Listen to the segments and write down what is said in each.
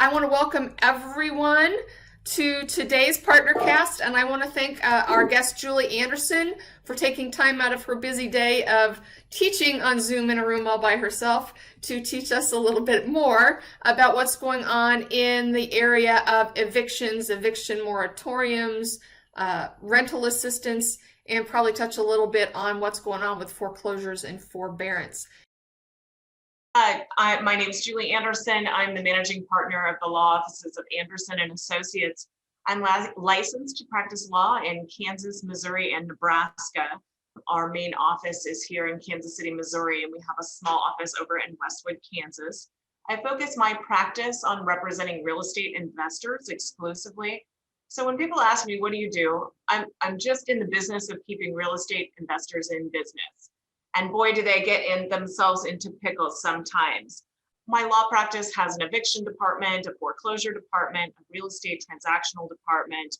I want to welcome everyone to today's PartnerCast, and I want to thank our guest Julie Anderson for taking time out of her busy day of teaching on Zoom in a room all by herself to teach us a little bit more about what's going on in the area of evictions, eviction moratoriums, rental assistance, and probably touch a little bit on what's going on with foreclosures and forbearance. My name is Julie Anderson. I'm the managing partner of the law offices of Anderson and Associates. I'm licensed to practice law in Kansas, Missouri, and Nebraska. Our main office is here in Kansas City, Missouri, and we have a small office over in Westwood, Kansas. I focus my practice on representing real estate investors exclusively. So when people ask me, what do you do? I'm just in the business of keeping real estate investors in business. And boy, do they get themselves into pickles sometimes. My law practice has an eviction department, a foreclosure department, a real estate transactional department,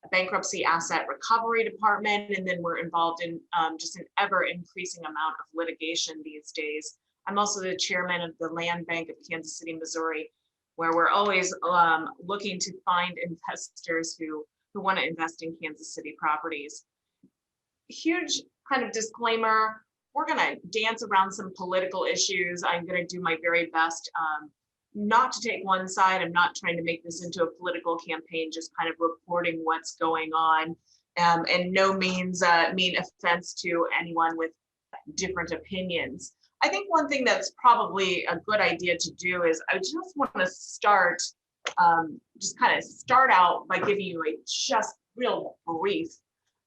a bankruptcy asset recovery department, and then we're involved in just an ever increasing amount of litigation these days. I'm also the chairman of the Land Bank of Kansas City, Missouri, where we're always looking to find investors who want to invest in Kansas City properties. Huge kind of disclaimer. We're going to dance around some political issues. I'm going to do my very best not to take one side. I'm not trying to make this into a political campaign, just kind of reporting what's going on, and no means mean offense to anyone with different opinions. I think one thing that's probably a good idea to do is I just want to start out by giving you a just real brief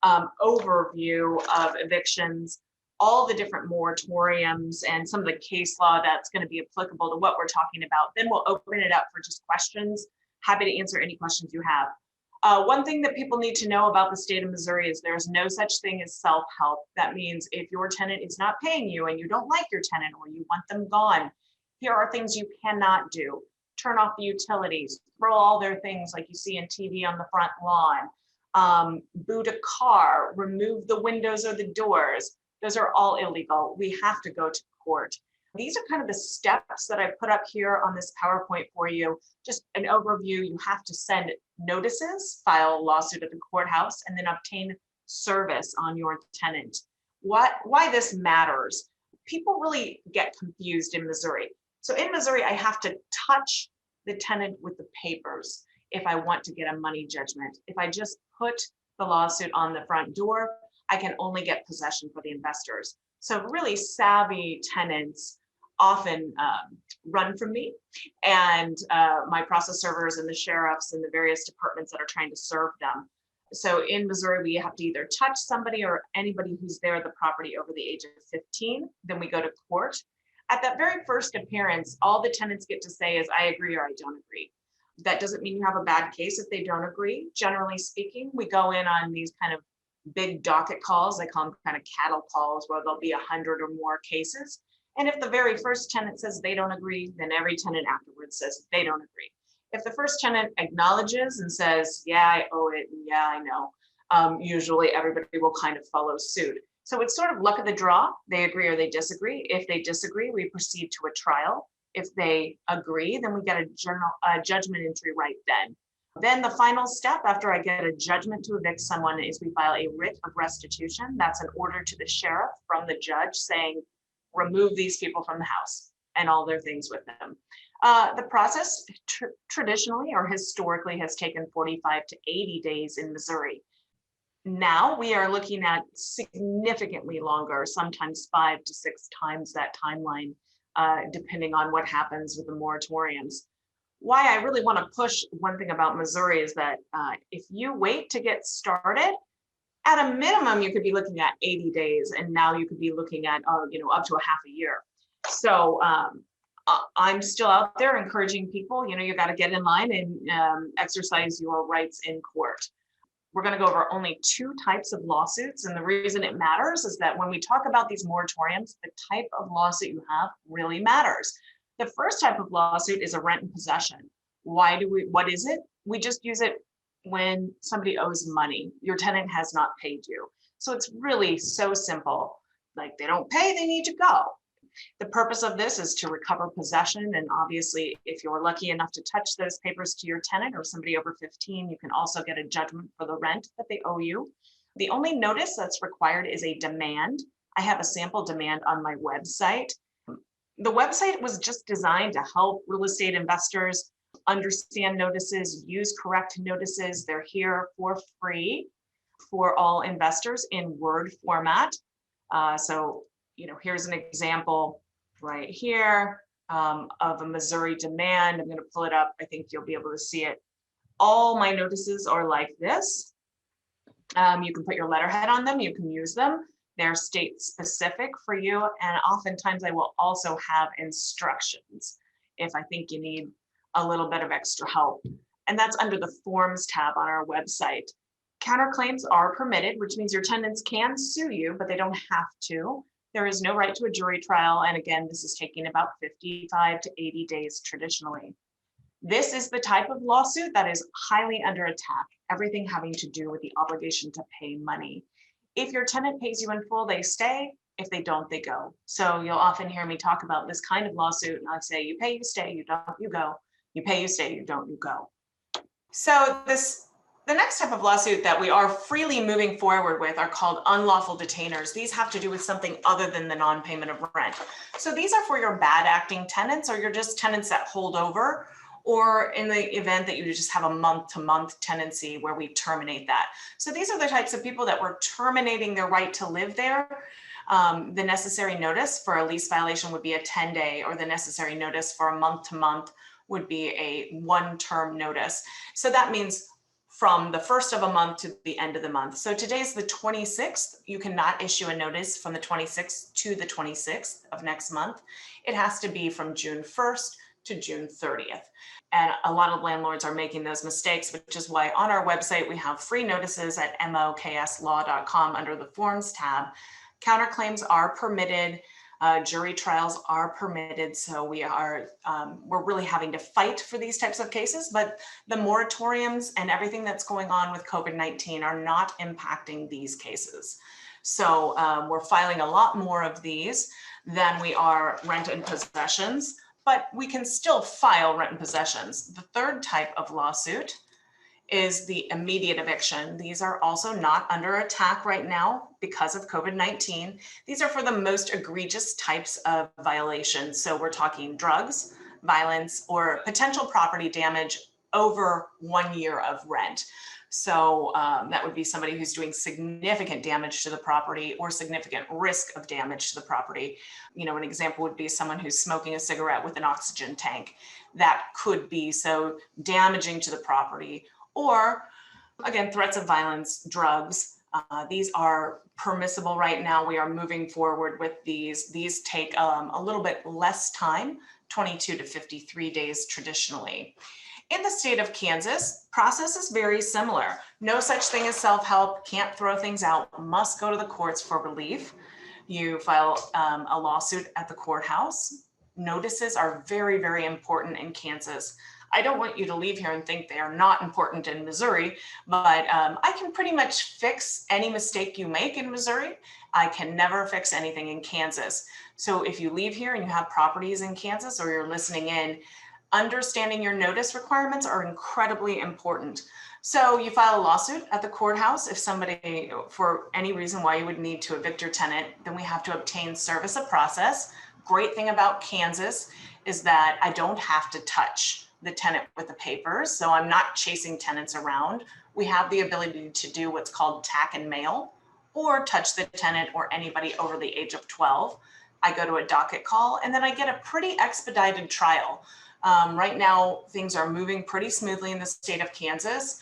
overview of evictions, all the different moratoriums, and some of the case law that's going to be applicable to what we're talking about. Then we'll open it up for just questions. Happy to answer any questions you have. One thing that people need to know about the state of Missouri is there's no such thing as self-help. That means if your tenant is not paying you and you don't like your tenant or you want them gone, here are things you cannot do. Turn off the utilities, throw all their things like you see in TV on the front lawn, boot a car, remove the windows or the doors. Those are all illegal. We have to go to court. These are kind of the steps that I put up here on this PowerPoint for you. Just an overview. You have to send notices, file a lawsuit at the courthouse, and then obtain service on your tenant. Why this matters? People really get confused in Missouri. So in Missouri, I have to touch the tenant with the papers if I want to get a money judgment. If I just put the lawsuit on the front door, I can only get possession for the investors. So really savvy tenants often run from me and my process servers and the sheriffs and the various departments that are trying to serve them. So in Missouri, we have to either touch somebody or anybody who's there at the property over the age of 15. Then we go to court. At that very first appearance, all the tenants get to say is, I agree or I don't agree. That doesn't mean you have a bad case if they don't agree. Generally speaking, we go in on these kind of big docket calls. I call them kind of cattle calls, where there'll be 100 or more cases. And if the very first tenant says they don't agree, then every tenant afterwards says they don't agree. If the first tenant acknowledges and says, yeah, I owe it, and yeah, I know, usually everybody will kind of follow suit. So it's sort of luck of the draw. They agree or they disagree. If they disagree, we proceed to a trial. If they agree, then we get a judgment entry right then. Then the final step after I get a judgment to evict someone is we file a writ of restitution. That's an order to the sheriff from the judge saying, remove these people from the house and all their things with them. The process traditionally or historically has taken 45 to 80 days in Missouri. Now we are looking at significantly longer, sometimes 5 to 6 times that timeline, depending on what happens with the moratoriums. Why I really want to push one thing about Missouri is that if you wait to get started, at a minimum, you could be looking at 80 days, and now you could be looking at, up to a half a year. So I'm still out there encouraging people, you got to get in line and exercise your rights in court. We're going to go over only 2 types of lawsuits. And the reason it matters is that when we talk about these moratoriums, the type of lawsuit you have really matters. The first type of lawsuit is a rent and possession. What is it? We just use it when somebody owes money. Your tenant has not paid you. So it's really so simple. Like, they don't pay, they need to go. The purpose of this is to recover possession. And obviously, if you're lucky enough to touch those papers to your tenant or somebody over 15, you can also get a judgment for the rent that they owe you. The only notice that's required is a demand. I have a sample demand on my website. The website was just designed to help real estate investors understand notices, use correct notices. They're here for free for all investors in Word format. So, here's an example right here of a Missouri demand. I'm going to pull it up. I think you'll be able to see it. All my notices are like this. You can put your letterhead on them. You can use them. They're state specific for you. And oftentimes I will also have instructions if I think you need a little bit of extra help. And that's under the Forms tab on our website. Counterclaims are permitted, which means your tenants can sue you, but they don't have to. There is no right to a jury trial. And again, this is taking about 55 to 80 days traditionally. This is the type of lawsuit that is highly under attack, everything having to do with the obligation to pay money. If your tenant pays you in full, they stay. If they don't, they go. So you'll often hear me talk about this kind of lawsuit, and I say, you pay, you stay, you don't, you go. You pay, you stay, you don't, you go. So the next type of lawsuit that we are freely moving forward with are called unlawful detainers. These have to do with something other than the non-payment of rent. So these are for your bad acting tenants, or you're just tenants that hold over, or in the event that you just have a month-to-month tenancy where we terminate that. So these are the types of people that we're terminating their right to live there. The necessary notice for a lease violation would be a 10-day, or the necessary notice for a month-to-month would be a one-term notice. So that means from the first of a month to the end of the month. So today's the 26th. You cannot issue a notice from the 26th to the 26th of next month. It has to be from June 1st to June 30th. And a lot of landlords are making those mistakes, which is why on our website, we have free notices at mokslaw.com under the Forms tab. Counterclaims are permitted. Jury trials are permitted. So we're really having to fight for these types of cases, but the moratoriums and everything that's going on with COVID-19 are not impacting these cases. So we're filing a lot more of these than we are rent and possessions, but we can still file rent and possessions. The third type of lawsuit is the immediate eviction. These are also not under attack right now because of COVID-19. These are for the most egregious types of violations. So we're talking drugs, violence, or potential property damage over 1 year of rent. So that would be somebody who's doing significant damage to the property or significant risk of damage to the property. An example would be someone who's smoking a cigarette with an oxygen tank. That could be so damaging to the property. Or again, threats of violence, drugs. These are permissible right now. We are moving forward with these. These take a little bit less time, 22 to 53 days traditionally. In the state of Kansas, process is very similar. No such thing as self-help, can't throw things out, must go to the courts for relief. You file a lawsuit at the courthouse. Notices are very, very important in Kansas. I don't want you to leave here and think they are not important in Missouri, but I can pretty much fix any mistake you make in Missouri. I can never fix anything in Kansas. So if you leave here and you have properties in Kansas, or you're listening in, understanding your notice requirements are incredibly important. So you file a lawsuit at the courthouse. If somebody, for any reason why you would need to evict your tenant, then we have to obtain service of process. Great thing about Kansas is that I don't have to touch the tenant with the papers. So I'm not chasing tenants around. We have the ability to do what's called tack and mail, or touch the tenant or anybody over the age of 12. I go to a docket call, and then I get a pretty expedited trial. Right now, things are moving pretty smoothly in the state of Kansas.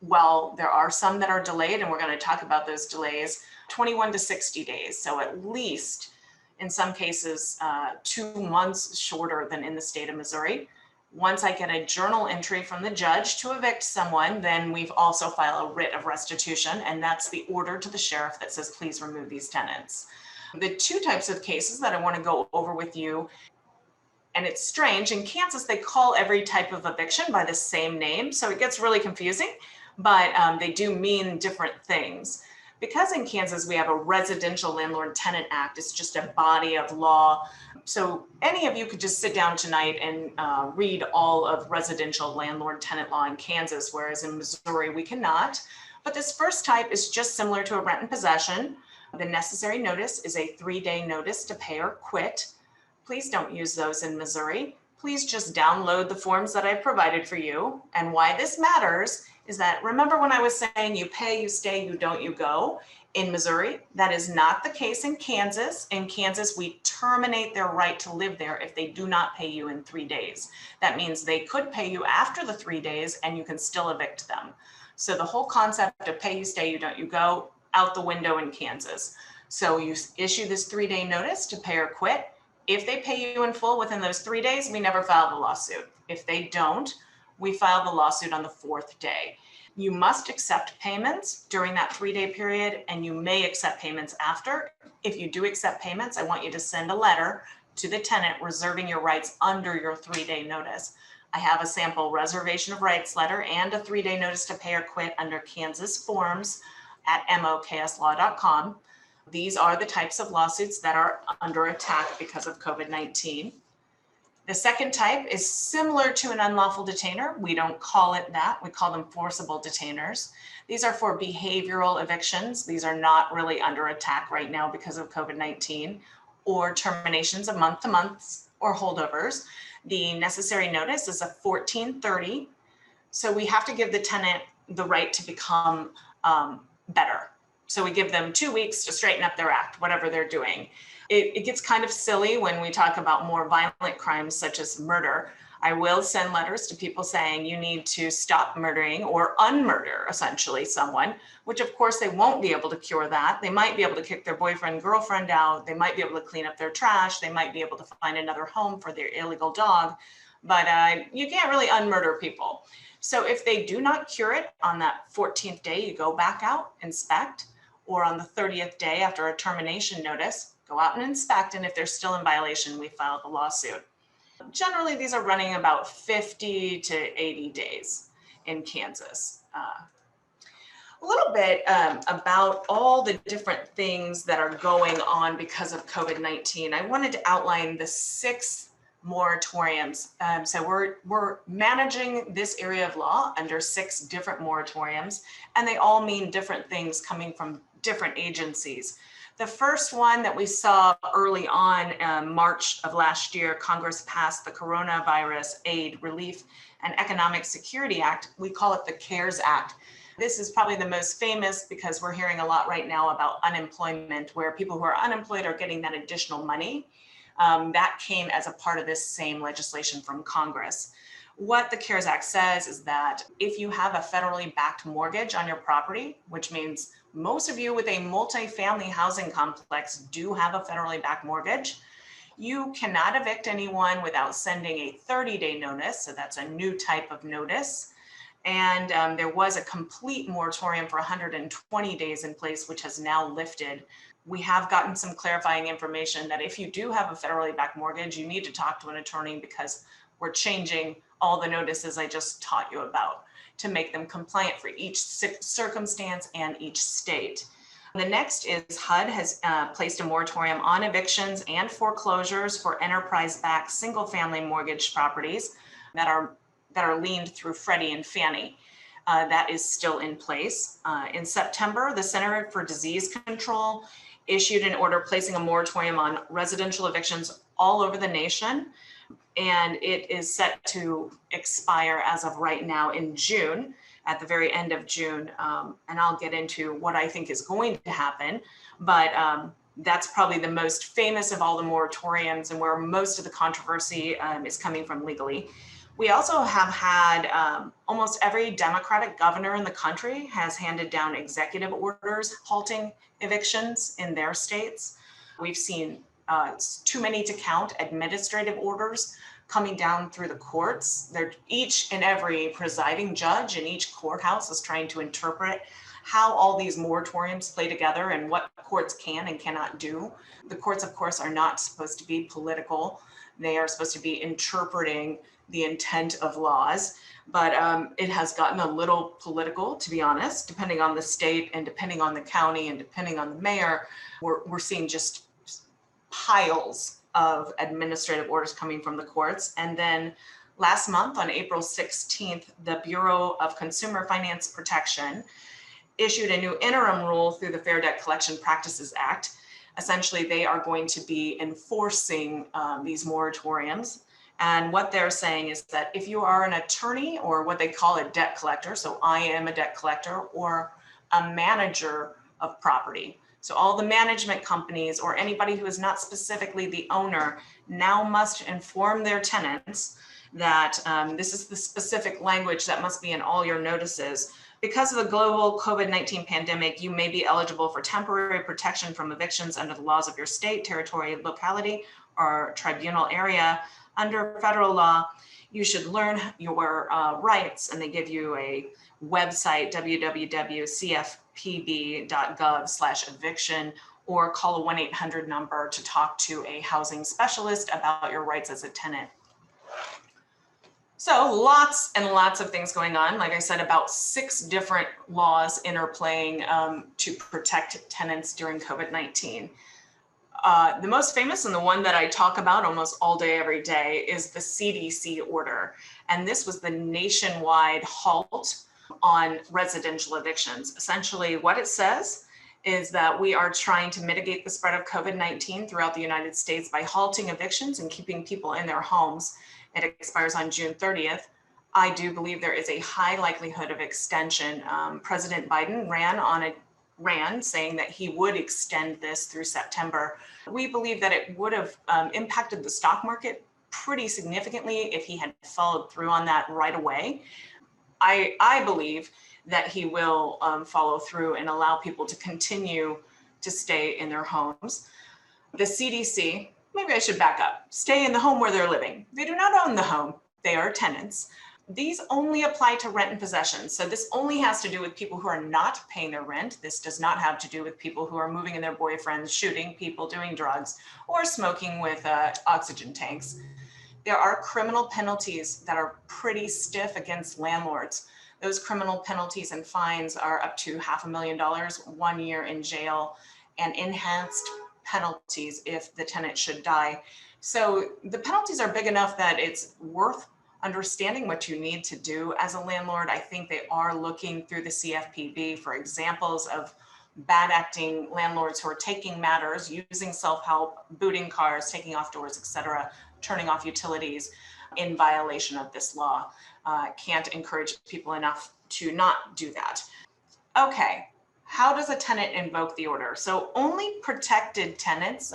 Well, there are some that are delayed, and we're going to talk about those delays, 21 to 60 days. So at least in some cases, 2 months shorter than in the state of Missouri. Once I get a journal entry from the judge to evict someone, then we've also filed a writ of restitution, and that's the order to the sheriff that says, please remove these tenants. The two types of cases that I want to go over with you, and it's strange, in Kansas, they call every type of eviction by the same name, so it gets really confusing, but they do mean different things. Because in Kansas we have a Residential Landlord Tenant Act, it's just a body of law. So any of you could just sit down tonight and read all of residential landlord tenant law in Kansas, whereas in Missouri we cannot. But this first type is just similar to a rent in possession. The necessary notice is a 3-day notice to pay or quit. Please don't use those in Missouri. Please just download the forms that I've provided for you. And why this matters is that, remember when I was saying you pay, you stay, you don't, you go? In Missouri, that is not the case in Kansas. In Kansas, we terminate their right to live there if they do not pay you in 3 days. That means they could pay you after the 3 days and you can still evict them. So the whole concept of pay, you stay, you don't, you go, out the window in Kansas. So you issue this 3-day notice to pay or quit. If they pay you in full within those 3 days, we never file the lawsuit. If they don't, we file the lawsuit on the 4th day. You must accept payments during that 3-day period, and you may accept payments after. If you do accept payments, I want you to send a letter to the tenant reserving your rights under your 3-day notice. I have a sample reservation of rights letter and a 3-day notice to pay or quit under Kansas forms at mokslaw.com. These are the types of lawsuits that are under attack because of COVID-19. The second type is similar to an unlawful detainer. We don't call it that. We call them forcible detainers. These are for behavioral evictions. These are not really under attack right now because of COVID-19, or terminations of month-to-months or holdovers. The necessary notice is a 1430. So we have to give the tenant the right to become better. So we give them 2 weeks to straighten up their act, whatever they're doing. It gets kind of silly when we talk about more violent crimes such as murder. I will send letters to people saying you need to stop murdering or unmurder essentially someone, which of course they won't be able to cure that. They might be able to kick their boyfriend, girlfriend out. They might be able to clean up their trash. They might be able to find another home for their illegal dog, but you can't really unmurder people. So if they do not cure it on that 14th day, you go back out, inspect, or on the 30th day after a termination notice, go out and inspect. And if they're still in violation, we file the lawsuit. Generally, these are running about 50 to 80 days in Kansas. A little bit about all the different things that are going on because of COVID-19. I wanted to outline the 6 moratoriums. So we're managing this area of law under 6 different moratoriums, and they all mean different things coming from different agencies. The first one that we saw early on, March of last year, Congress passed the Coronavirus Aid, Relief, and Economic Security Act. We call it the CARES Act. This is probably the most famous because we're hearing a lot right now about unemployment, where people who are unemployed are getting that additional money. That came as a part of this same legislation from Congress. What the CARES Act says is that if you have a federally backed mortgage on your property, which means most of you with a multifamily housing complex do have a federally backed mortgage, you cannot evict anyone without sending a 30-day notice. So that's a new type of notice. And there was a complete moratorium for 120 days in place, which has now lifted. We have gotten some clarifying information that if you do have a federally backed mortgage, you need to talk to an attorney because we're changing all the notices I just taught you about to make them compliant for each circumstance and each state. The next is HUD has placed a moratorium on evictions and foreclosures for enterprise-backed single-family mortgage properties that are liened through Freddie and Fannie. That is still in place. In September, the Center for Disease Control issued an order placing a moratorium on residential evictions all over the nation. And it is set to expire as of right now in June, at the very end of June. And I'll get into what I think is going to happen. But that's probably the most famous of all the moratoriums and where most of the controversy is coming from legally. We also have had almost every Democratic governor in the country has handed down executive orders halting evictions in their states. We've seen too many to count administrative orders coming down through the courts. They're each and every presiding judge in each courthouse is trying to interpret how all these moratoriums play together and what courts can and cannot do. The courts, of course, are not supposed to be political. They are supposed to be interpreting the intent of laws, but it has gotten a little political, to be honest, depending on the state and depending on the county and depending on the mayor. We're seeing just piles of administrative orders coming from the courts. And then last month on April 16th, the Bureau of Consumer Finance Protection issued a new interim rule through the Fair Debt Collection Practices Act. Essentially, they are going to be enforcing these moratoriums. And what they're saying is that if you are an attorney or what they call a debt collector, so I am a debt collector, or a manager of property, so all the management companies or anybody who is not specifically the owner now must inform their tenants that this is the specific language that must be in all your notices. Because of the global COVID-19 pandemic, you may be eligible for temporary protection from evictions under the laws of your state, territory, locality, or tribunal area. Under federal law, you should learn your rights, and they give you a website, www.cfpb.gov/eviction, or call a 1-800 number to talk to a housing specialist about your rights as a tenant. So lots and lots of things going on. Like I said, about 6 different laws interplaying to protect tenants during COVID-19. The most famous and the one that I talk about almost all day, every day is the CDC order. And this was the nationwide halt on residential evictions. Essentially what it says is that we are trying to mitigate the spread of COVID-19 throughout the United States by halting evictions and keeping people in their homes. It expires on June 30th. I do believe there is a high likelihood of extension. President Biden ran saying that he would extend this through September. We believe that it would have impacted the stock market pretty significantly if he had followed through on that right away. I believe that he will follow through and allow people to continue to stay in their homes. The CDC, maybe I should back up, stay in the home where they're living. They do not own the home, they are tenants. These only apply to rent and possession. So this only has to do with people who are not paying their rent. This does not have to do with people who are moving in their boyfriends, shooting people, doing drugs, or smoking with oxygen tanks. There are criminal penalties that are pretty stiff against landlords. Those criminal penalties and fines are up to $500,000, 1 year in jail, and enhanced penalties if the tenant should die. So the penalties are big enough that it's worth understanding what you need to do as a landlord. I think they are looking through the CFPB for examples of bad acting landlords who are taking matters, using self-help, booting cars, taking off doors, etc., turning off utilities in violation of this law. Can't encourage people enough to not do that. Okay, how does a tenant invoke the order? So only protected tenants,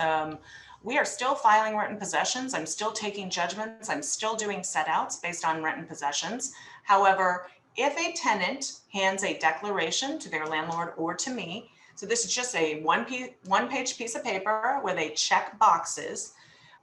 we are still filing rent and possessions. I'm still taking judgments. I'm still doing set outs based on rent and possessions. However, if a tenant hands a declaration to their landlord or to me, so this is just a one-page piece of paper where they check boxes,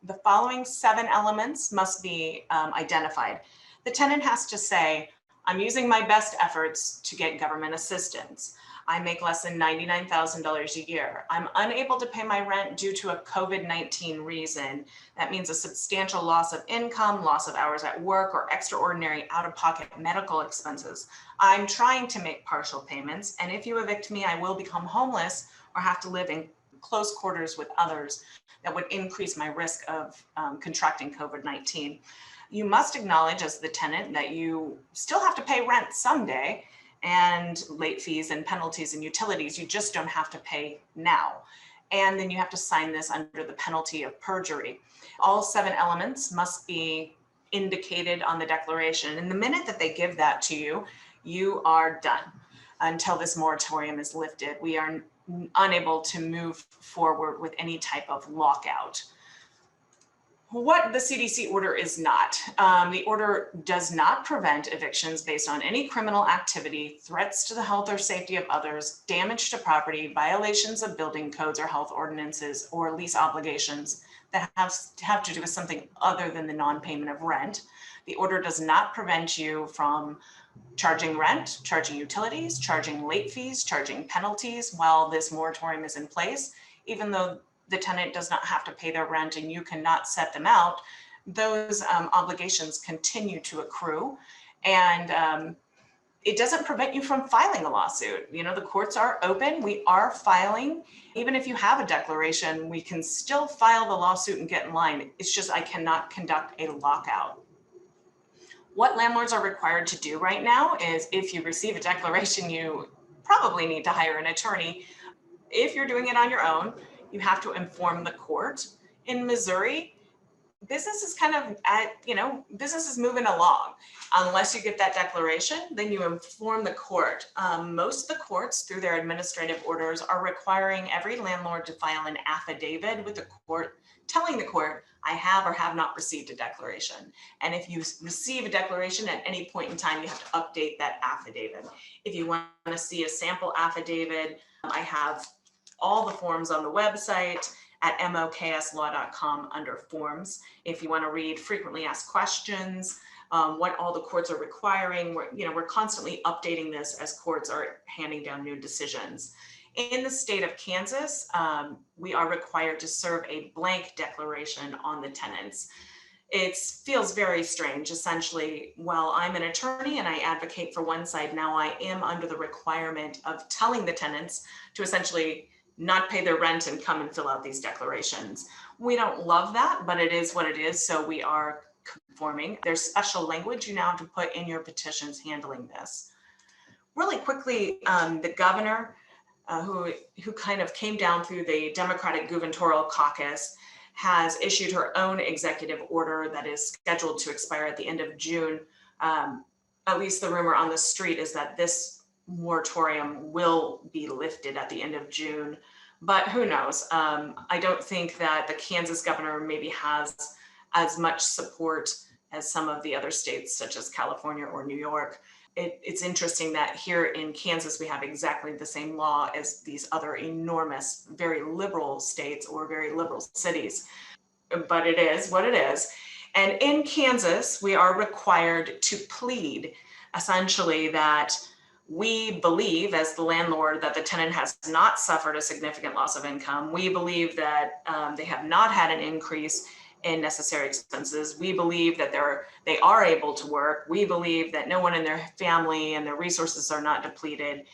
the following 7 elements must be identified. The tenant has to say, I'm using my best efforts to get government assistance. I make less than $99,000 a year. I'm unable to pay my rent due to a COVID-19 reason. That means a substantial loss of income, loss of hours at work, or extraordinary out-of-pocket medical expenses. I'm trying to make partial payments, and if you evict me, I will become homeless or have to live in close quarters with others that would increase my risk of contracting COVID-19. You must acknowledge as the tenant that you still have to pay rent someday, and late fees and penalties and utilities, you just don't have to pay now. And then you have to sign this under the penalty of perjury. All 7 elements must be indicated on the declaration. And the minute that they give that to you, you are done until this moratorium is lifted. We are unable to move forward with any type of lockout. What the CDC order is not. The order does not prevent evictions based on any criminal activity, threats to the health or safety of others, damage to property, violations of building codes or health ordinances, or lease obligations that have to do with something other than the non-payment of rent. The order does not prevent you from charging rent, charging utilities, charging late fees, charging penalties while this moratorium is in place. Even though the tenant does not have to pay their rent and you cannot set them out, those obligations continue to accrue. And it doesn't prevent you from filing a lawsuit. You know, the courts are open, we are filing. Even if you have a declaration, we can still file the lawsuit and get in line. It's just I cannot conduct a lockout. What landlords are required to do right now is if you receive a declaration, you probably need to hire an attorney. If you're doing it on your own, you have to inform the court. In Missouri, business is kind of business is moving along. Unless you get that declaration, then you inform the court. Most of the courts, through their administrative orders, are requiring every landlord to file an affidavit with the court, telling the court, I have or have not received a declaration. And if you receive a declaration at any point in time, you have to update that affidavit. If you want to see a sample affidavit, I have all the forms on the website at mokslaw.com under forms. If you want to read frequently asked questions, what all the courts are requiring, we're constantly updating this as courts are handing down new decisions. In the state of Kansas, we are required to serve a blank declaration on the tenants. It feels very strange. Essentially, while I'm an attorney and I advocate for one side, now I am under the requirement of telling the tenants to essentially not pay their rent and come and fill out these declarations. We don't love that, but it is what it is. So we are conforming. There's special language you now have to put in your petitions handling this. Really quickly, the governor, who kind of came down through the Democratic gubernatorial caucus, has issued her own executive order that is scheduled to expire at the end of June. At least the rumor on the street is that this moratorium will be lifted at the end of June, but who knows? I don't think that the Kansas governor maybe has as much support as some of the other states, such as California or New York. It's interesting that here in Kansas, we have exactly the same law as these other enormous, very liberal states or very liberal cities, but it is what it is. And in Kansas, we are required to plead essentially that we believe as the landlord that the tenant has not suffered a significant loss of income. We believe that they have not had an increase in necessary expenses. We believe that they are able to work. We believe that no one in their family and their resources are not depleted.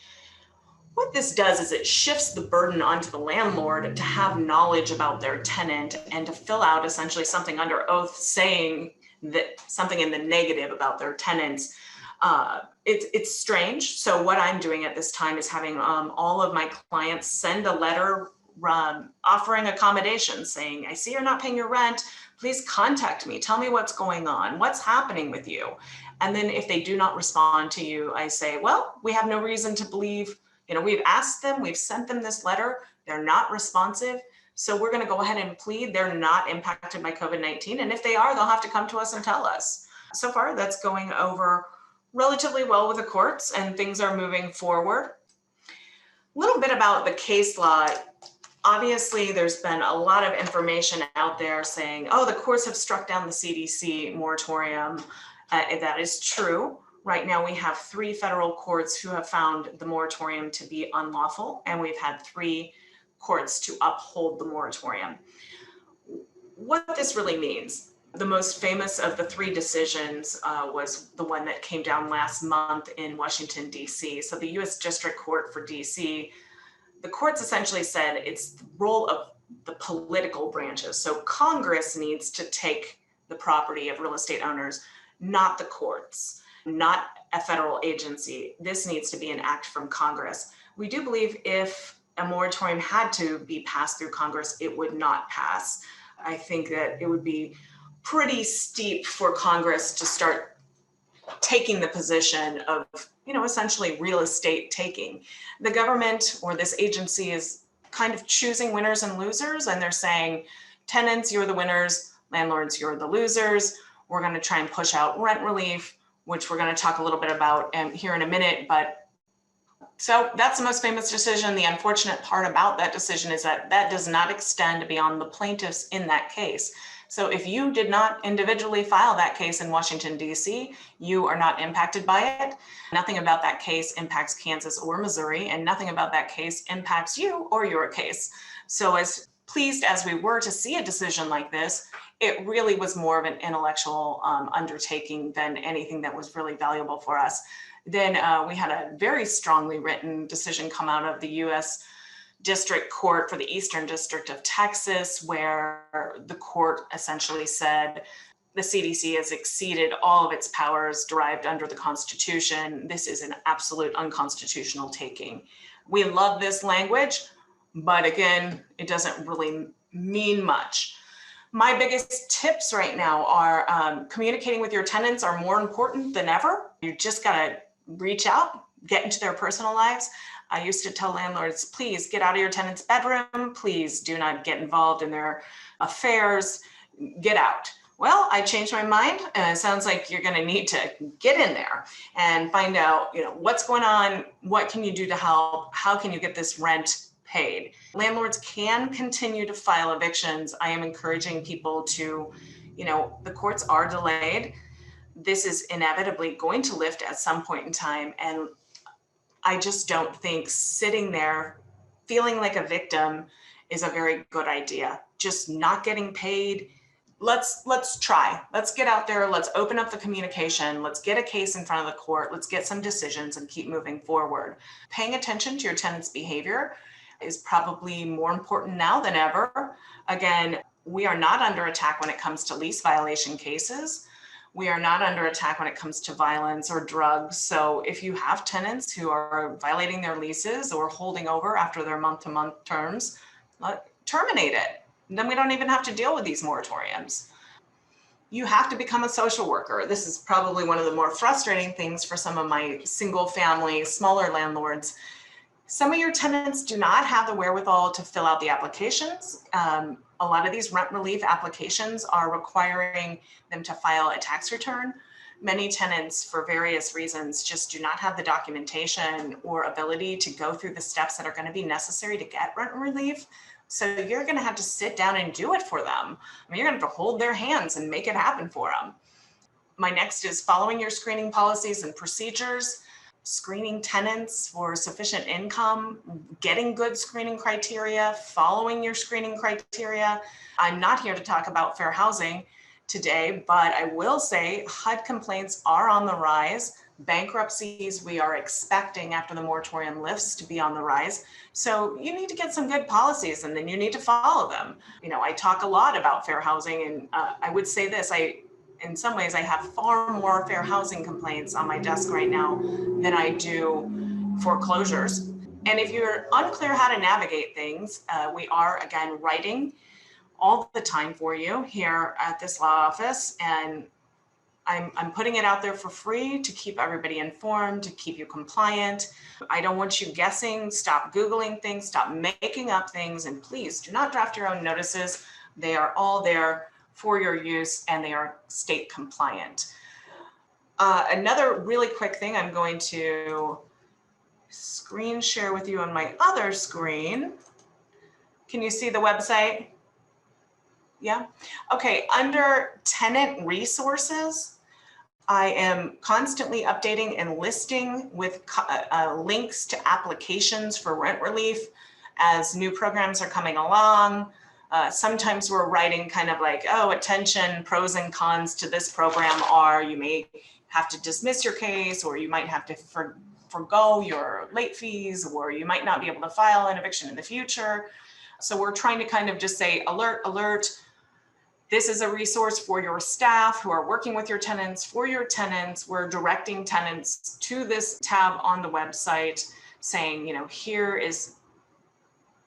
What this does is it shifts the burden onto the landlord to have knowledge about their tenant and to fill out essentially something under oath saying that something in the negative about their tenants. It's strange. So what I'm doing at this time is having all of my clients send a letter offering accommodations saying, I see you're not paying your rent. Please contact me. Tell me what's going on. What's happening with you? And then if they do not respond to you, I say, well, we have no reason to believe, we've asked them, we've sent them this letter. They're not responsive. So we're going to go ahead and plead they're not impacted by COVID-19. And if they are, they'll have to come to us and tell us. So far, that's going over relatively well with the courts and things are moving forward. A little bit about the case law. Obviously, there's been a lot of information out there saying, oh, the courts have struck down the CDC moratorium. That is true. Right now, we have 3 federal courts who have found the moratorium to be unlawful, and we've had 3 courts to uphold the moratorium. What this really means, the most famous of the 3 decisions was the one that came down last month in Washington, D.C. So the U.S. District Court for D.C., the courts essentially said it's the role of the political branches. So Congress needs to take the property of real estate owners, not the courts, not a federal agency. This needs to be an act from Congress. We do believe if a moratorium had to be passed through Congress, it would not pass. I think that it would be pretty steep for Congress to start taking the position of, essentially real estate taking. The government or this agency is kind of choosing winners and losers, and they're saying, tenants, you're the winners, landlords, you're the losers. We're going to try and push out rent relief, which we're going to talk a little bit about here in a minute, but So that's the most famous decision. The unfortunate part about that decision is that that does not extend beyond the plaintiffs in that case. So if you did not individually file that case in Washington, D.C., you are not impacted by it. Nothing about that case impacts Kansas or Missouri, and nothing about that case impacts you or your case. So as pleased as we were to see a decision like this, it really was more of an intellectual undertaking than anything that was really valuable for us. Then we had a very strongly written decision come out of the U.S. District Court for the Eastern District of Texas, where the court essentially said the CDC has exceeded all of its powers derived under the Constitution. This is an absolute unconstitutional taking. We love this language, but again, it doesn't really mean much. My biggest tips right now are communicating with your tenants are more important than ever. You just gotta reach out, get into their personal lives. I used to tell landlords, please get out of your tenant's bedroom. Please do not get involved in their affairs. Get out. Well, I changed my mind, and it sounds like you're going to need to get in there and find out, what's going on. What can you do to help? How can you get this rent paid? Landlords can continue to file evictions. I am encouraging people to, the courts are delayed. This is inevitably going to lift at some point in time. And I just don't think sitting there feeling like a victim is a very good idea. Just not getting paid. Let's try. Let's get out there. Let's open up the communication. Let's get a case in front of the court. Let's get some decisions and keep moving forward. Paying attention to your tenant's behavior is probably more important now than ever. Again, we are not under attack when it comes to lease violation cases. We are not under attack when it comes to violence or drugs. So if you have tenants who are violating their leases or holding over after their month-to-month terms, terminate it. Then we don't even have to deal with these moratoriums. You have to become a social worker. This is probably one of the more frustrating things for some of my single family, smaller landlords. Some of your tenants do not have the wherewithal to fill out the applications. A lot of these rent relief applications are requiring them to file a tax return. Many tenants, for various reasons, just do not have the documentation or ability to go through the steps that are going to be necessary to get rent relief. So you're going to have to sit down and do it for them. You're going to have to hold their hands and make it happen for them. My next is following your screening policies and procedures. Screening tenants for sufficient income, getting good screening criteria, following your screening criteria. I'm not here to talk about fair housing today, but I will say HUD complaints are on the rise. Bankruptcies we are expecting after the moratorium lifts to be on the rise. So you need to get some good policies and then you need to follow them. I talk a lot about fair housing, and I would say this, in some ways, I have far more fair housing complaints on my desk right now than I do foreclosures. And if you're unclear how to navigate things, we are, again, writing all the time for you here at this law office. And I'm putting it out there for free to keep everybody informed, to keep you compliant. I don't want you guessing. Stop Googling things, stop making up things, and please do not draft your own notices. They are all there for your use, and they are state compliant. Another really quick thing, I'm going to screen share with you on my other screen. Can you see the website? Yeah. Okay, under tenant resources, I am constantly updating and listing with links to applications for rent relief as new programs are coming along. Sometimes we're writing kind of like, oh, attention, pros and cons to this program are you may have to dismiss your case, or you might have to forgo your late fees, or you might not be able to file an eviction in the future. So we're trying to kind of just say, alert, alert. This is a resource for your staff who are working with your tenants, for your tenants. We're directing tenants to this tab on the website saying,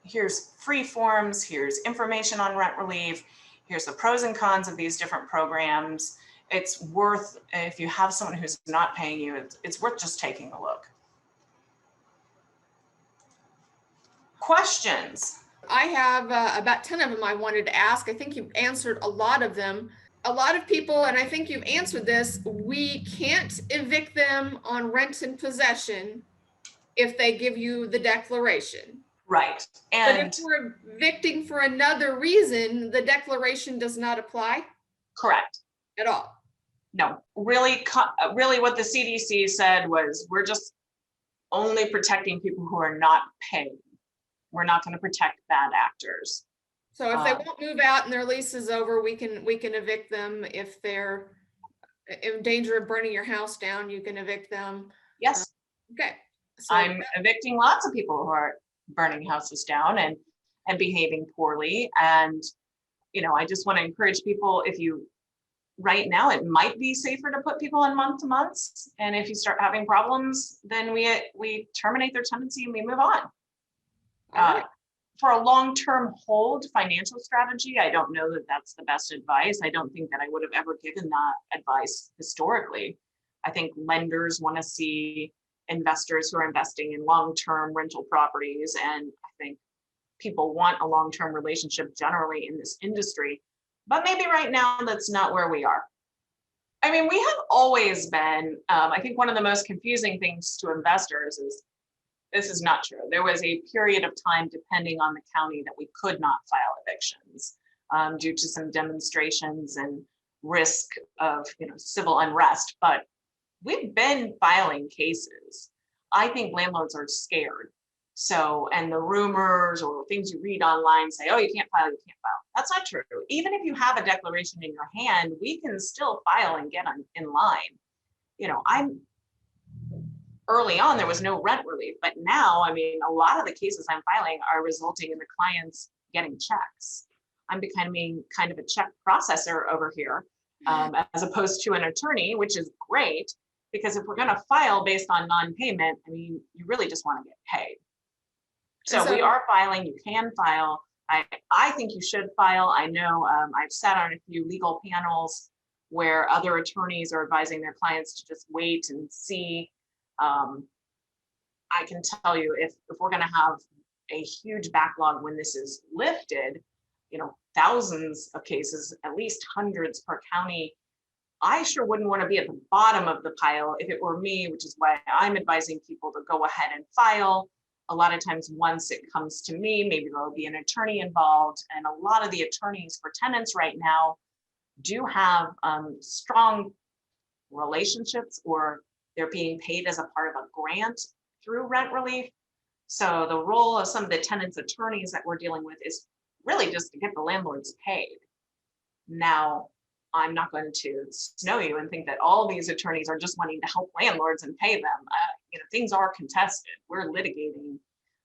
here's free forms, here's information on rent relief, here's the pros and cons of these different programs. It's worth, if you have someone who's not paying you, it's worth just taking a look. Questions? I have about 10 of them I wanted to ask. I think you've answered a lot of them. A lot of people, and I think you've answered this, we can't evict them on rent and possession. if they give you the declaration. Right. But if And we're evicting for another reason, the declaration does not apply correct. at all. No, really, really what the CDC said was, we're just only protecting people who are not paying. We're not going to protect bad actors. So if they won't move out and their lease is over, we can evict them. If they're in danger of burning your house down, you can evict them. Yes. Okay. So I'm evicting lots of people who are burning houses down and behaving poorly. And, you know, I just want to encourage people, if you, right now, it might be safer to put people on month to months. And if you start having problems, then we terminate their tenancy and we move on. all right. For a long-term hold financial strategy, I don't know that that's the best advice. I don't think that I would have ever given that advice historically. I think lenders want to see investors who are investing in long-term rental properties. And I think people want a long-term relationship generally in this industry. But maybe right now, that's not where we are. I mean, we have always been, I think one of the most confusing things to investors is, this is not true. There was a period of time, depending on the county, that we could not file evictions due to some demonstrations and risk of, you know, civil unrest. But we've been filing cases. I think landlords are scared. So, and the rumors or things you read online say, oh, you can't file, you can't file. That's not true. Even if you have a declaration in your hand, we can still file and get in line. You know, early on, there was no rent relief, but now, I mean, a lot of the cases I'm filing are resulting in the clients getting checks. I'm becoming kind of a check processor over here, as opposed to an attorney, which is great, because if we're going to file based on non-payment, I mean, you really just want to get paid. So we are filing. You can file. I think you should file. I know I've sat on a few legal panels where other attorneys are advising their clients to just wait and see. I can tell you, if we're going to have a huge backlog when this is lifted, you know, thousands of cases, at least hundreds per county, I sure wouldn't want to be at the bottom of the pile if it were me, which is why I'm advising people to go ahead and file. A lot of times, once it comes to me, maybe there'll be an attorney involved. And a lot of the attorneys for tenants right now do have strong relationships, or they're being paid as a part of a grant through rent relief. So the role of some of the tenants' attorneys that we're dealing with is really just to get the landlords paid. Now, I'm not going to snow you and think that all these attorneys are just wanting to help landlords and pay them. You know, things are contested. We're litigating,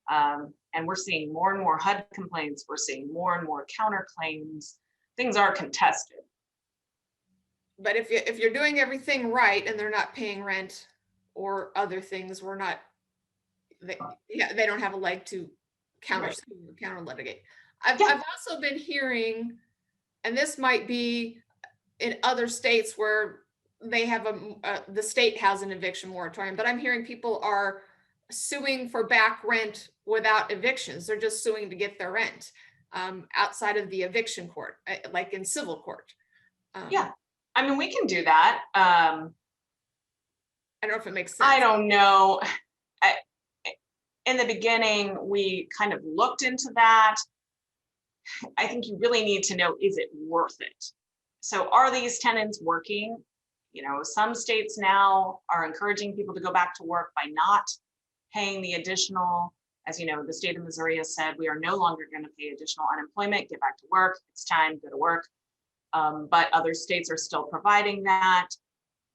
and we're seeing more and more HUD complaints. We're seeing more and more counterclaims. Things are contested. But if you're doing everything right and they're not paying rent or other things, they don't have a leg to counter litigate. I've also been hearing, and this might be in other states where they have the state has an eviction moratorium, but I'm hearing people are suing for back rent without evictions. They're just suing to get their rent outside of the eviction court, like in civil court. Yeah, I mean, we can do that. I don't know if it makes sense. I don't know. In the beginning, we kind of looked into that. I think you really need to know, is it worth it? So are these tenants working? You know, some states now are encouraging people to go back to work by not paying the additional. As you know, the state of Missouri has said, we are no longer going to pay additional unemployment, get back to work, it's time, go to work. But other states are still providing that.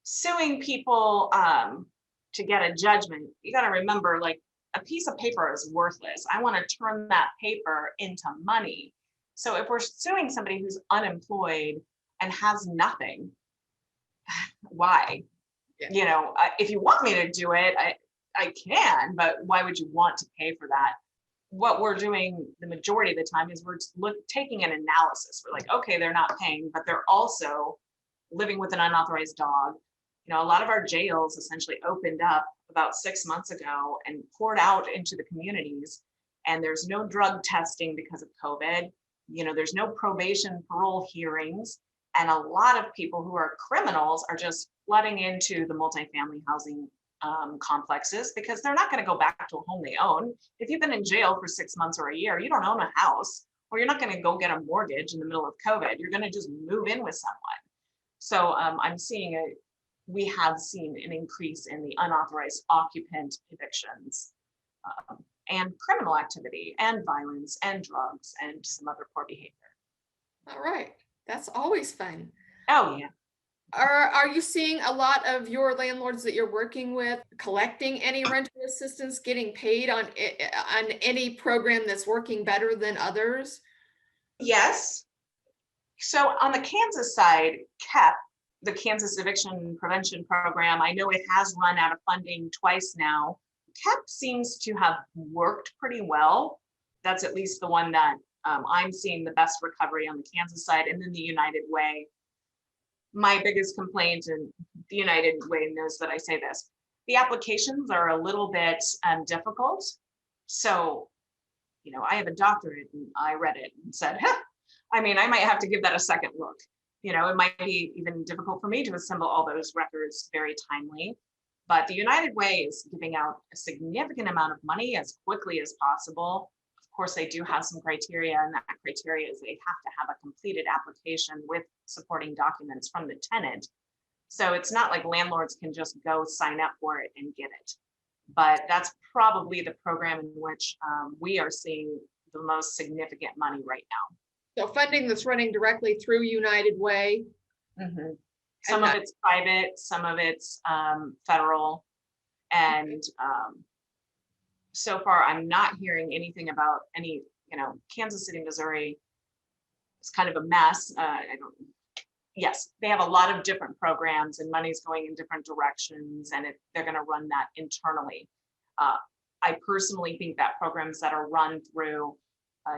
Suing people to get a judgment, you got to remember, like, a piece of paper is worthless. I want to turn that paper into money. So if we're suing somebody who's unemployed and has nothing, why? Yeah. You know, if you want me to do it, I can, but why would you want to pay for that? What we're doing the majority of the time is we're taking an analysis. We're like, okay, they're not paying, but they're also living with an unauthorized dog. You know, a lot of our jails essentially opened up about 6 months ago and poured out into the communities, and there's no drug testing because of COVID. You know, there's no probation, parole hearings, and a lot of people who are criminals are just flooding into the multifamily housing complexes, because they're not going to go back to a home they own. If you've been in jail for 6 months or a year, you don't own a house, or you're not going to go get a mortgage in the middle of COVID. You're going to just move in with someone. So we have seen an increase in the unauthorized occupant evictions, and criminal activity and violence and drugs and some other poor behavior. All right. That's always fun. Oh, yeah. Are you seeing a lot of your landlords that you're working with collecting any rental assistance, getting paid on any program that's working better than others? Yes. So on the Kansas side, KEP, the Kansas Eviction Prevention Program, I know it has run out of funding twice now. KEP seems to have worked pretty well. That's at least the one that I'm seeing the best recovery on the Kansas side. And then the United Way. My biggest complaint, and the United Way knows that I say this, the applications are a little bit difficult. So, I have a doctorate and I read it and said, I might have to give that a second look. It might be even difficult for me to assemble all those records very timely. But the United Way is giving out a significant amount of money as quickly as possible. Of course, they do have some criteria, and that criteria is they have to have a completed application with supporting documents from the tenant. So it's not like landlords can just go sign up for it and get it. But that's probably the program in which we are seeing the most significant money right now. So funding that's running directly through United Way. Mm-hmm. Some of it's private, some of it's federal. And so far, I'm not hearing anything about any, Kansas City, Missouri is kind of a mess. Yes, they have a lot of different programs and money's going in different directions, and they're going to run that internally. I personally think that programs that are run through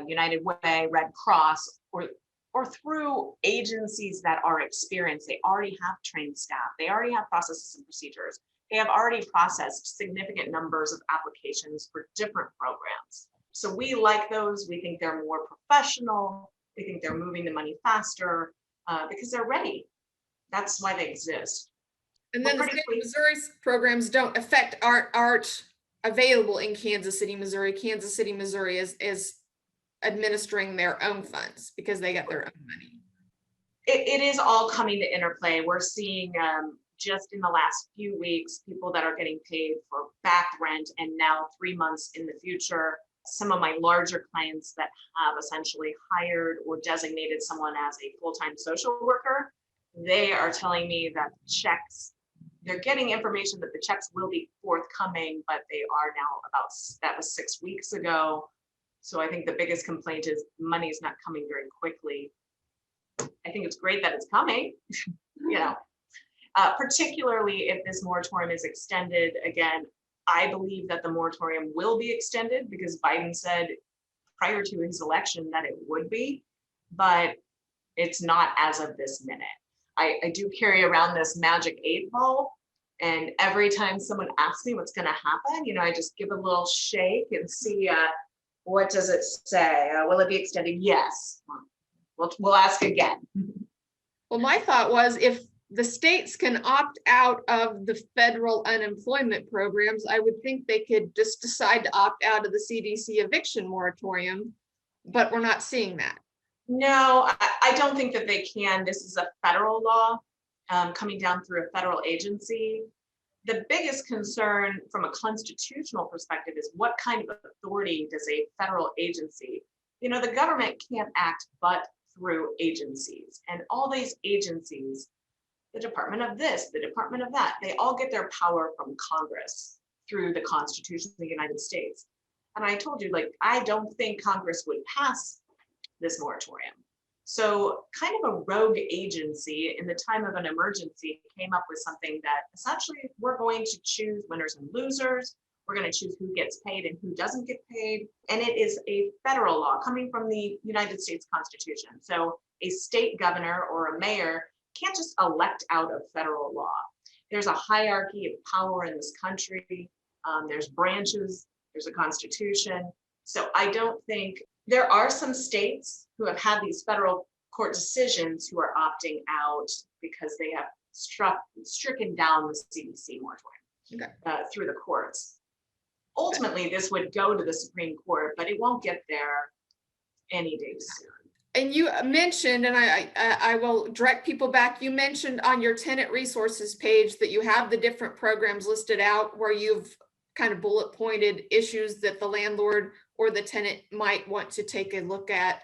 United Way, Red Cross, or through agencies that are experienced, they already have trained staff, they already have processes and procedures, they have already processed significant numbers of applications for different programs. So we like those. We think they're more professional. We think they're moving the money faster because they're ready. That's why they exist. And then the state of Missouri's programs aren't available in Kansas City, Missouri. Kansas City, Missouri is administering their own funds because they got their own money. It is all coming to interplay. We're seeing just in the last few weeks, people that are getting paid for back rent and now 3 months in the future. Some of my larger clients that have essentially hired or designated someone as a full-time social worker, they are telling me that checks, they're getting information that the checks will be forthcoming, but they are now that was 6 weeks ago. So I think the biggest complaint is money is not coming very quickly. I think it's great that it's coming, particularly if this moratorium is extended. Again, I believe that the moratorium will be extended because Biden said prior to his election that it would be, but it's not as of this minute. I do carry around this magic 8-ball, and every time someone asks me what's going to happen, I just give a little shake and see what does it say? Will it be extended? Yes. We'll ask again. Well, my thought was if the states can opt out of the federal unemployment programs, I would think they could just decide to opt out of the CDC eviction moratorium, but we're not seeing that. No, I don't think that they can. This is a federal law coming down through a federal agency. The biggest concern from a constitutional perspective is what kind of authority does a federal agency, the government can't act but through agencies, and all these agencies, the Department of this, the Department of that, they all get their power from Congress through the Constitution of the United States. And I told you, I don't think Congress would pass this moratorium. So kind of a rogue agency in the time of an emergency came up with something that essentially we're going to choose winners and losers. We're going to choose who gets paid and who doesn't get paid. And it is a federal law coming from the United States Constitution. So a state governor or a mayor can't just elect out of federal law. There's a hierarchy of power in this country. There's branches, there's a constitution. So I don't think, there are some states who have had these federal court decisions who are opting out because they have stricken down the CDC moratorium. Okay. through the courts. Ultimately, this would go to the Supreme Court, but it won't get there any day soon. And you mentioned, and I will direct people back, you mentioned on your tenant resources page that you have the different programs listed out where you've kind of bullet pointed issues that the landlord or the tenant might want to take a look at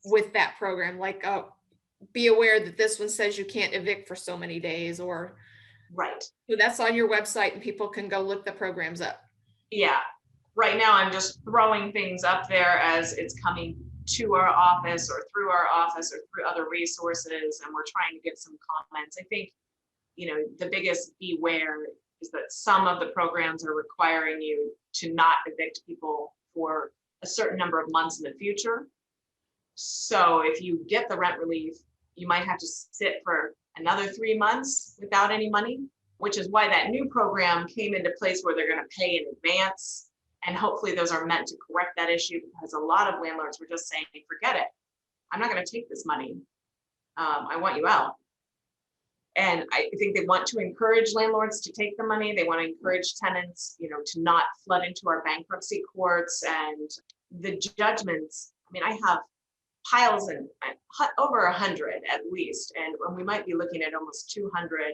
with that program. Like be aware that this one says you can't evict for so many days, or right. So that's on your website and people can go look the programs up. Yeah. Right now, I'm just throwing things up there as it's coming to our office or through our office or through other resources, and we're trying to get some comments. I think, the biggest beware is that some of the programs are requiring you to not evict people for a certain number of months in the future. So if you get the rent relief, you might have to sit for another 3 months without any money, which is why that new program came into place where they're going to pay in advance. And hopefully those are meant to correct that issue, because a lot of landlords were just saying, forget it. I'm not going to take this money. I want you out. And I think they want to encourage landlords to take the money. They want to encourage tenants, to not flood into our bankruptcy courts and the judgments. I mean, I have piles and over 100 at least, and we might be looking at almost 200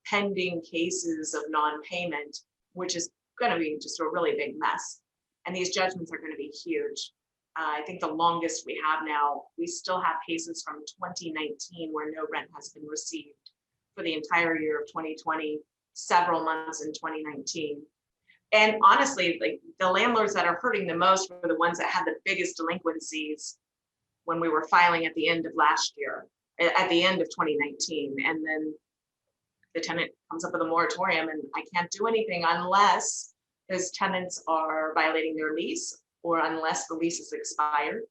pending cases of non-payment, which is going to be just a really big mess. And these judgments are going to be huge. I think the longest we have now, we still have cases from 2019 where no rent has been received for the entire year of 2020, several months in 2019. And honestly, like the landlords that are hurting the most were the ones that had the biggest delinquencies when we were filing at the end of last year, at the end of 2019. And then the tenant comes up with a moratorium, and I can't do anything unless those tenants are violating their lease or unless the lease is expired.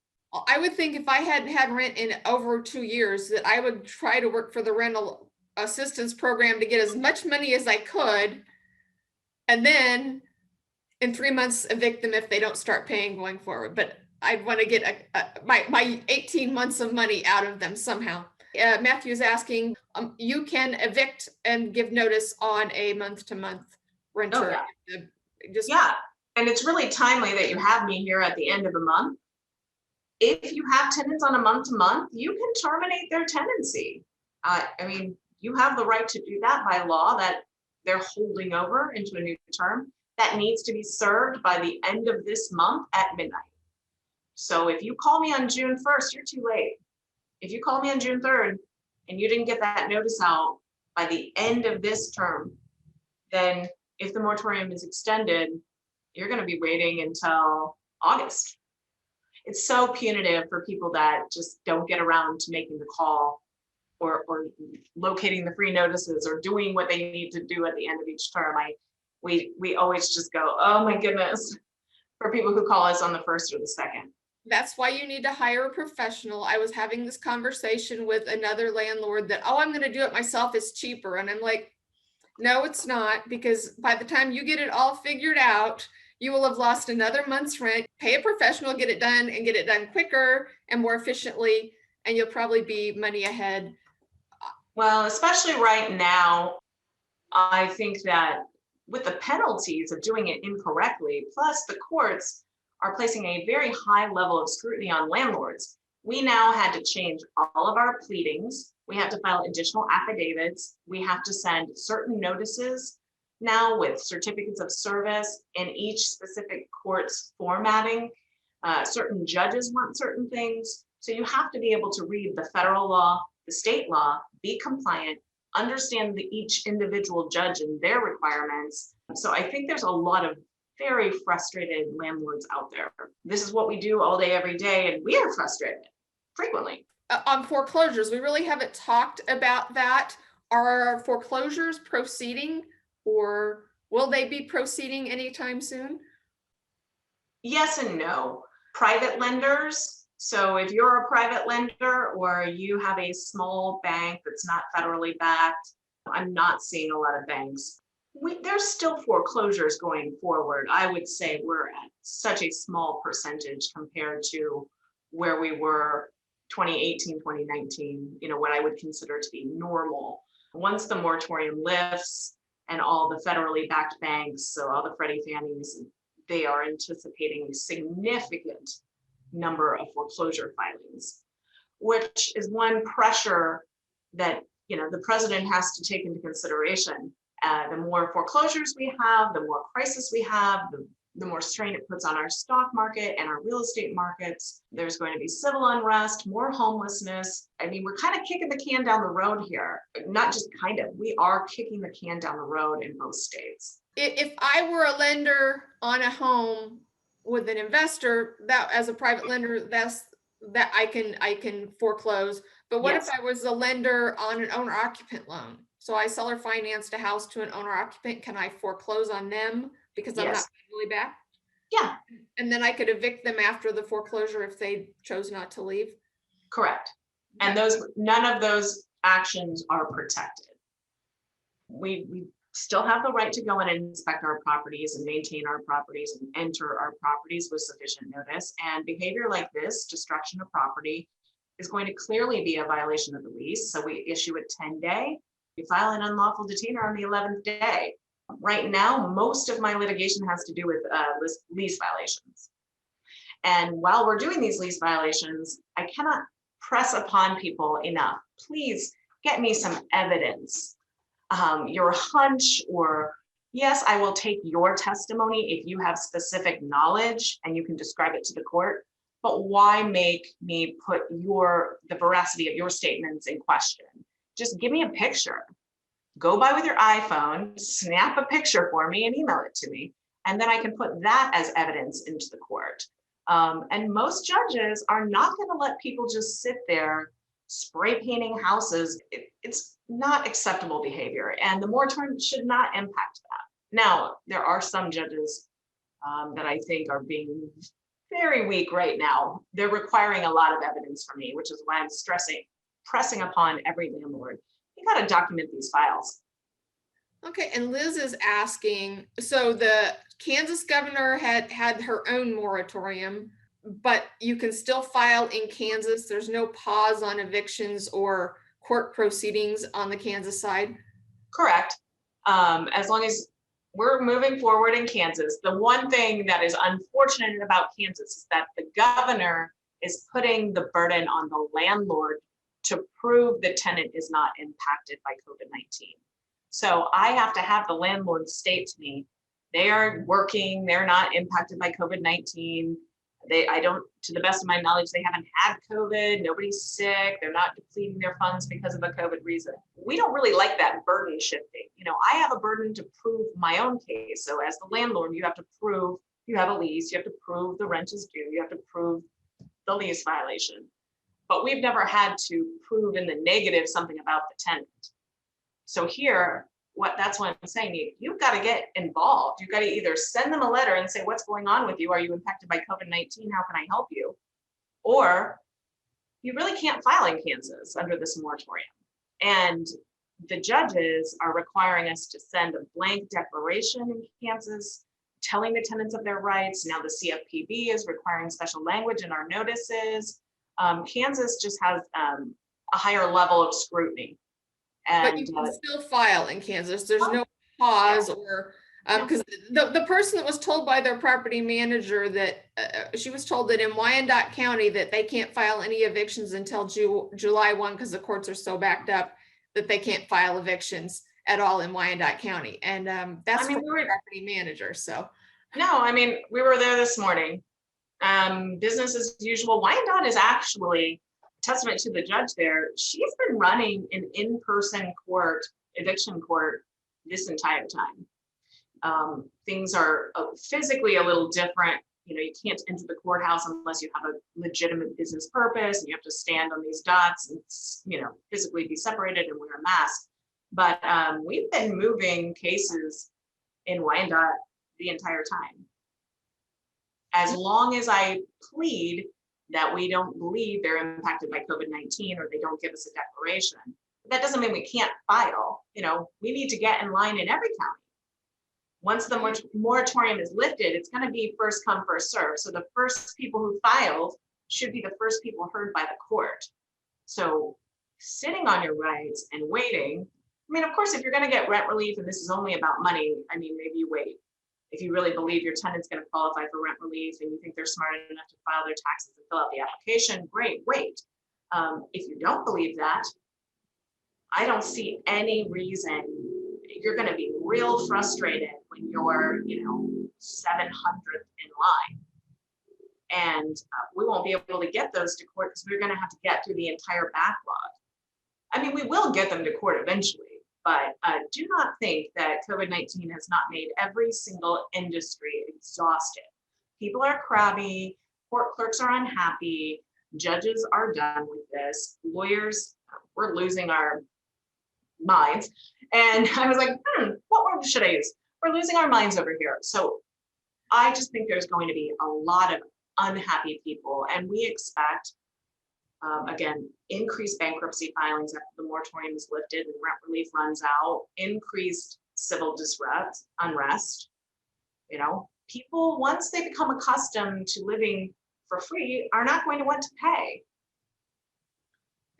I would think if I hadn't had rent in over 2 years, that I would try to work for the rental assistance program to get as much money as I could, and then in 3 months evict them if they don't start paying going forward. But I'd want to get my 18 months of money out of them somehow. Matthew's asking, you can evict and give notice on a month-to-month renter. Oh, yeah. And it's really timely that you have me here at the end of the month. If you have tenants on a month-to-month, you can terminate their tenancy. I mean, you have the right to do that by law, that they're holding over into a new term. That needs to be served by the end of this month at midnight. So if you call me on June 1st, you're too late. If you call me on June 3rd and you didn't get that notice out by the end of this term, then if the moratorium is extended, you're going to be waiting until August. It's so punitive for people that just don't get around to making the call or locating the free notices or doing what they need to do at the end of each term. We always just go, oh my goodness, for people who call us on the 1st or the 2nd. That's why you need to hire a professional. I was having this conversation with another landlord that, I'm going to do it myself, it's cheaper. And I'm like, no, it's not, because by the time you get it all figured out, you will have lost another month's rent. Pay a professional, get it done, and get it done quicker and more efficiently, and you'll probably be money ahead. Well, especially right now, I think that with the penalties of doing it incorrectly, plus the courts are placing a very high level of scrutiny on landlords. We now had to change all of our pleadings. We have to file additional affidavits. We have to send certain notices now with certificates of service in each specific court's formatting. Certain judges want certain things. So you have to be able to read the federal law, the state law, be compliant, understand each individual judge and their requirements. So I think there's a lot of very frustrated landlords out there. This is what we do all day, every day, and we are frustrated frequently. On foreclosures, we really haven't talked about that. Are foreclosures proceeding, or will they be proceeding anytime soon? Yes and no. Private lenders. So if you're a private lender or you have a small bank that's not federally backed, I'm not seeing a lot of banks. There's still foreclosures going forward. I would say we're at such a small percentage compared to where we were 2018, 2019, what I would consider to be normal. Once the moratorium lifts, and all the federally backed banks, so all the Freddie Fannies, they are anticipating a significant number of foreclosure filings, which is one pressure that the president has to take into consideration. The more foreclosures we have, the more crisis we have, the more strain it puts on our stock market and our real estate markets. There's going to be civil unrest, more homelessness. I mean, we're kind of kicking the can down the road here. Not just kind of, we are kicking the can down the road in both states. If I were a lender on a home with an investor, that as a private lender, that I can foreclose. But what Yes. if I was a lender on an owner occupant loan? So I seller financed a house to an owner occupant. Can I foreclose on them because I'm not Yes. federally backed? Yeah, And then I could evict them after the foreclosure if they chose not to leave? correct. And none of those actions are protected. We still have the right to go in and inspect our properties and maintain our properties and enter our properties with sufficient notice. And behavior like this, destruction of property, is going to clearly be a violation of the lease. So we issue a 10-day. We file an unlawful detainer on the 11th day. Right now, most of my litigation has to do with lease violations. And while we're doing these lease violations, I cannot press upon people enough. Please get me some evidence. Your hunch, or yes, I will take your testimony if you have specific knowledge and you can describe it to the court, but why make me put the veracity of your statements in question? Just give me a picture. Go by with your iPhone, snap a picture for me and email it to me. And then I can put that as evidence into the court. And most judges are not going to let people just sit there spray painting houses. It's not acceptable behavior, and the moratorium should not impact that. Now, there are some judges that I think are being very weak right now. They're requiring a lot of evidence from me, which is why I'm pressing upon every landlord. You got to document these files. Okay, and Liz is asking, so the Kansas governor had her own moratorium, but you can still file in Kansas. There's no pause on evictions or court proceedings on the Kansas side? Correct. As long as we're moving forward in Kansas. The one thing that is unfortunate about Kansas is that the governor is putting the burden on the landlord to prove the tenant is not impacted by COVID-19. So I have to have the landlord state to me, they are working, they're not impacted by COVID-19. To the best of my knowledge, they haven't had COVID, nobody's sick, they're not depleting their funds because of a COVID reason. We don't really like that burden shifting. I have a burden to prove my own case. So as the landlord, you have to prove you have a lease, you have to prove the rent is due, you have to prove the lease violation. But we've never had to prove in the negative something about the tenant. So here, that's what I'm saying. You've got to get involved. You've got to either send them a letter and say, what's going on with you? Are you impacted by COVID-19? How can I help you? Or you really can't file in Kansas under this moratorium. And the judges are requiring us to send a blank declaration in Kansas, telling the tenants of their rights. Now the CFPB is requiring special language in our notices. Kansas just has a higher level of scrutiny. But you can still file in Kansas. There's no pause or because the person that was told by their property manager that she was told that in Wyandotte County that they can't file any evictions until July 1 because the courts are so backed up that they can't file evictions at all in Wyandotte County. And that's from the property manager. So no, we were there this morning. Business as usual. Wyandotte is actually testament to the judge there. She's been running an in-person eviction court this entire time. Things are physically a little different. You can't enter the courthouse unless you have a legitimate business purpose, and you have to stand on these dots and physically be separated and wear a mask. But we've been moving cases in Wyandotte the entire time. As long as I plead that we don't believe they're impacted by COVID-19 or they don't give us a declaration. That doesn't mean we can't file. We need to get in line in every county. Once the moratorium is lifted, it's going to be first come, first serve. So the first people who filed should be the first people heard by the court. So sitting on your rights and waiting mean, of course, if you're going to get rent relief and this is only about money, I mean, maybe you wait. If you really believe your tenant's going to qualify for rent relief and you think they're smart enough to file their taxes and fill out the application, great, wait. If you don't believe that, I don't see any reason. You're going to be real frustrated when you're, 700th in line. And we won't be able to get those to court because we're going to have to get through the entire backlog. I mean, we will get them to court eventually, but do not think that COVID-19 has not made every single industry exhausted. People are crabby, court clerks are unhappy, judges are done with this, lawyers, we're losing our minds. And I was like, what word should I use? We're losing our minds over here. So I just think there's going to be a lot of unhappy people, and we expect, again, increased bankruptcy filings after the moratorium is lifted and rent relief runs out, increased civil unrest. People, once they become accustomed to living for free, are not going to want to pay.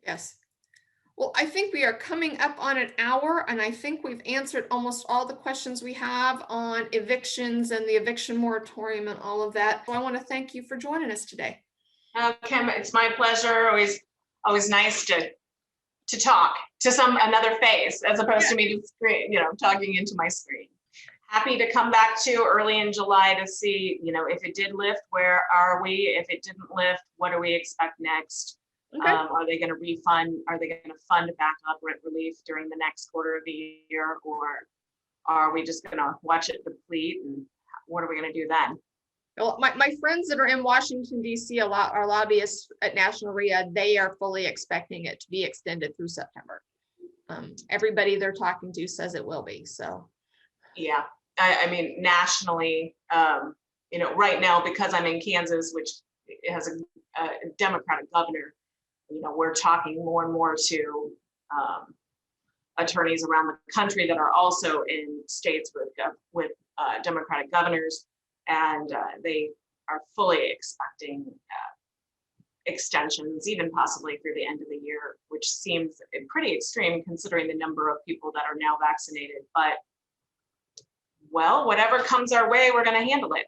Yes. Well, I think we are coming up on an hour, and I think we've answered almost all the questions we have on evictions and the eviction moratorium and all of that. So I want to thank you for joining us today. Kim, it's my pleasure. Always nice to talk to another face as opposed to me just talking into my screen. Happy to come back to early in July to see, if it did lift, where are we? If it didn't lift, what do we expect next? Okay. Are they going to refund? Are they going to fund back up rent relief during the next quarter of the year? Or are we just going to watch it deplete? And what are we going to do then? Well, my friends that are in Washington, D.C., our lobbyists at National REIA, they are fully expecting it to be extended through September. Everybody they're talking to says it will be. So, yeah, I mean, nationally, right now, because I'm in Kansas, which has a Democratic governor, we're talking more and more to attorneys around the country that are also in states with Democratic governors, and they are fully expecting extensions, even possibly through the end of the year, which seems pretty extreme considering the number of people that are now vaccinated. But, well, whatever comes our way, we're going to handle it.